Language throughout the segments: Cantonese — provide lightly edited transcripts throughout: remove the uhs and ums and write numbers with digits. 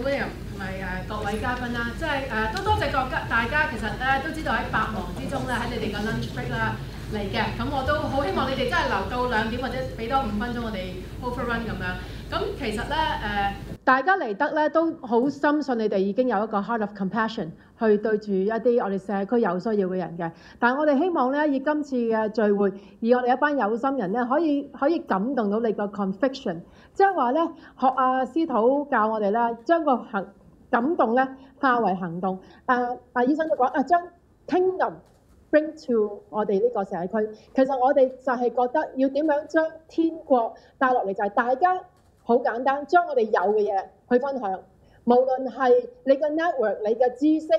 William 同埋各位嘉賓啦，即係都多謝大家，其實都知道喺百忙之中咧，喺你哋嘅 lunch break 啦嚟嘅，咁我都好希望你哋真係留到2點或者俾多5分鐘我哋 overrun 咁樣。咁其實咧大家嚟得咧都好深信你哋已經有一個 heart of compassion 去對住一啲我哋社區有需要嘅人嘅。但係我哋希望咧，以今次嘅聚會，以我哋一班有心人咧，可以感動到你個 conviction， 即係話咧學阿司徒教我哋咧，將個感動咧化為行動。醫生都講將 kingdom bring to 我哋呢個社區。其實我哋就係覺得要點樣將天國帶落嚟，就係大家好簡單，將我哋有嘅嘢去分享，無論係你嘅 network、你嘅知識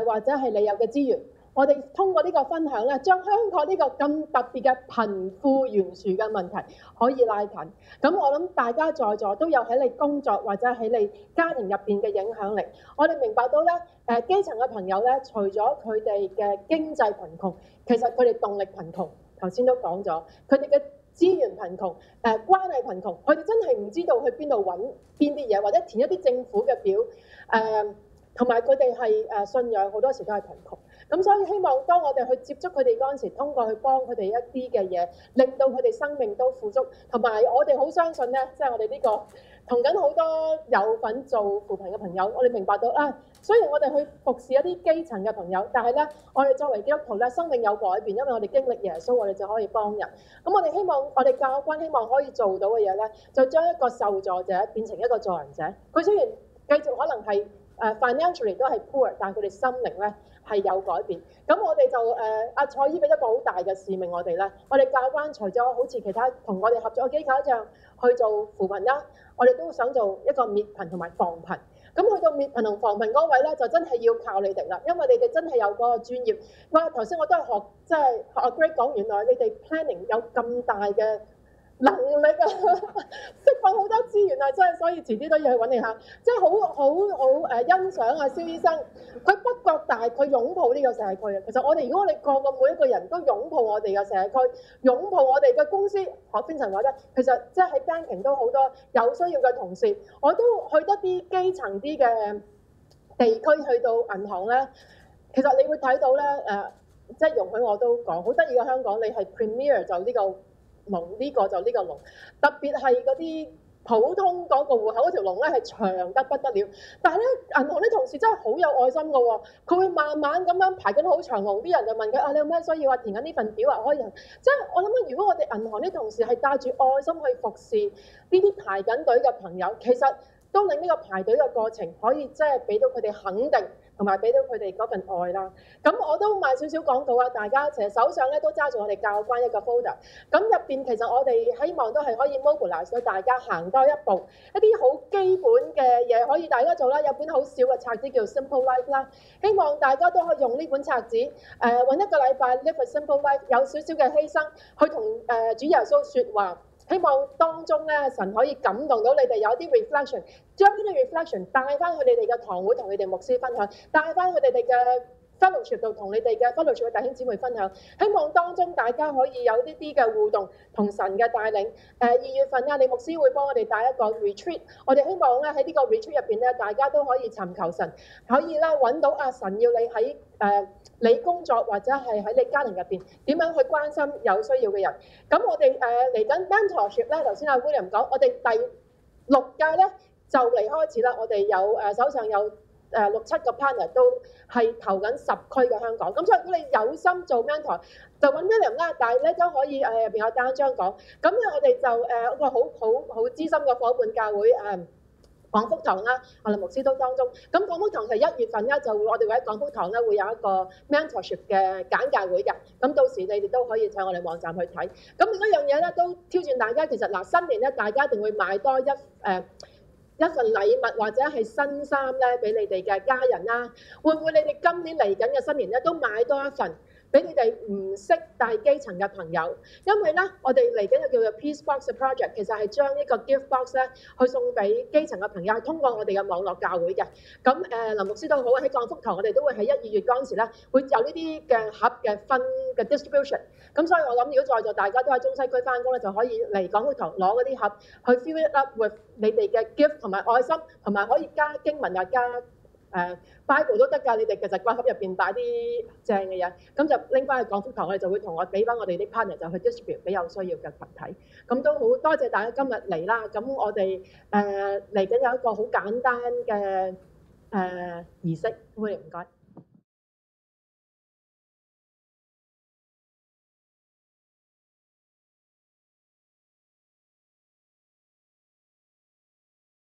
或者係你有嘅資源，我哋通過呢個分享咧，將香港呢個咁特別嘅貧富懸殊嘅問題可以拉近。咁我諗大家在座都有喺你工作或者喺你家庭入邊嘅影響力。我哋明白到咧，基層嘅朋友咧，除咗佢哋嘅經濟貧窮，其實佢哋動力貧窮。頭先都講咗，佢哋嘅資源貧窮，關係貧窮，佢哋真係唔知道去邊度揾邊啲嘢，或者填一啲政府嘅表，同埋佢哋係信仰好多時都係貧窮。咁所以希望當我哋去接觸佢哋嗰陣時，通過去幫佢哋一啲嘅嘢，令到佢哋生命都富足。同埋我哋好相信咧，即係我哋呢個同緊好多有份做扶貧嘅朋友，我哋明白到雖然我哋去服侍一啲基層嘅朋友，但係咧，我哋作為基督徒咧，生命有改變，因為我哋經歷耶穌，我哋就可以幫人。咁我哋希望我哋教官希望可以做到嘅嘢咧，就將一個受助者變成一個助人者。佢雖然繼續可能係financially 都係 poor， 但係佢哋心靈咧係有改變。咁我哋就阿蔡姨俾一個好大嘅使命我哋咧，我哋教官除咗好似其他同我哋合作嘅機構一樣去做扶貧啦，我哋都想做一個滅貧同埋防貧。咁去到滅貧同防貧嗰位咧，就真係要靠你哋啦，因為你哋真係有嗰個專業。哇！頭先我都係學，即係學阿 Greg 講，原來你哋 planning 有咁大嘅能力釋放好多資源真係，所以遲啲都要去揾你下。即係好欣賞蕭醫生，佢不覺大，佢擁抱呢個社區。其實我哋如果我哋個個每一個人都擁抱我哋嘅社區，擁抱我哋嘅公司，學 Vincent 話咧，其實即係喺 banking 都好多有需要嘅同事，我都去得啲基層啲嘅地區，去到銀行咧，其實你會睇到咧即係容許我都講，好得意嘅香港，你係 Premier 就呢個龍，呢個就呢個龍，特別係嗰啲普通嗰個戶口嗰條龍咧係長得不得了，但係咧銀行啲同事真係好有愛心嘅喎，佢會慢慢咁樣排緊好長龍，啲人就問佢你有咩需要填緊呢份表可以，即係我諗如果我哋銀行啲同事係帶住愛心去服侍呢啲排緊隊嘅朋友，其實都令呢個排隊嘅過程可以即係俾到佢哋肯定，同埋俾到佢哋嗰份愛啦。咁我都賣少少廣告大家其實手上咧都揸住我哋教官一個 folder， 咁入邊其實我哋希望都係可以 mobilize 到大家行多一步，一啲好基本嘅嘢可以大家做啦。有本好少嘅冊子叫 Simple Life 啦，希望大家都可以用呢本冊子揾一個禮拜 live a simple life， 有少少嘅犧牲去同主耶穌説話。希望當中咧，神可以感動到你哋有啲 reflection， 將呢啲 reflection 帶翻去你哋嘅堂會同你哋牧師分享，帶翻去你哋嘅 fellowship 度同你哋嘅 fellowship 嘅弟兄姊妹分享。希望當中大家可以有呢啲嘅互動同神嘅帶領。2月份李牧師會幫我哋帶一個 retreat， 我哋希望咧喺呢個 retreat 入邊咧，大家都可以尋求神，可以咧揾到神要你喺你工作或者係喺你家庭入邊點樣去關心有需要嘅人。咁我哋嚟緊 mentorship 咧，頭先阿 William 講，我哋第6屆咧就嚟開始啦。我哋有手上有6、7個 partner 都係投緊10區嘅香港。咁所以如果你有心做 mentor， 就揾 William 啦。但係咧都可以入邊有單張講。咁咧我哋就一個好資深嘅伙伴教會廣福堂啦，我哋牧師都當中。咁廣福堂係1月份咧，就會我哋會喺廣福堂咧會有一個 mentorship 嘅簡介會嘅。咁到時你哋都可以上我哋網站去睇。咁另一樣嘢咧都挑戰大家，其實新年咧大家一定會買多一份禮物或者係新衫咧俾你哋嘅家人啦。會唔會你哋今年嚟緊嘅新年咧都買多一份俾你哋唔識但係基層嘅朋友，因為咧我哋嚟緊嘅叫做 Peace Box Project，其實係將呢個 gift box 咧去送俾基層嘅朋友，係通過我哋嘅網絡教會嘅。咁林牧師都好喺降福堂，我哋都會喺1、2月嗰陣時咧，會有呢啲嘅盒嘅分嘅 distribution。咁所以我諗，如果在座大家都喺中西區翻工咧，就可以嚟降福堂攞嗰啲盒去 fill it up with 你哋嘅 gift 同埋愛心，同埋可以加經文啊加Bible 都得㗎，你哋其實個盒入邊擺啲正嘅嘢，咁就拎翻去降福堂，我哋就會同俾翻我哋啲 partner 就去 distribute 俾有需要嘅群體。咁都好多謝大家今日嚟啦。咁我哋嚟緊有一個好簡單嘅儀式，歡迎唔該。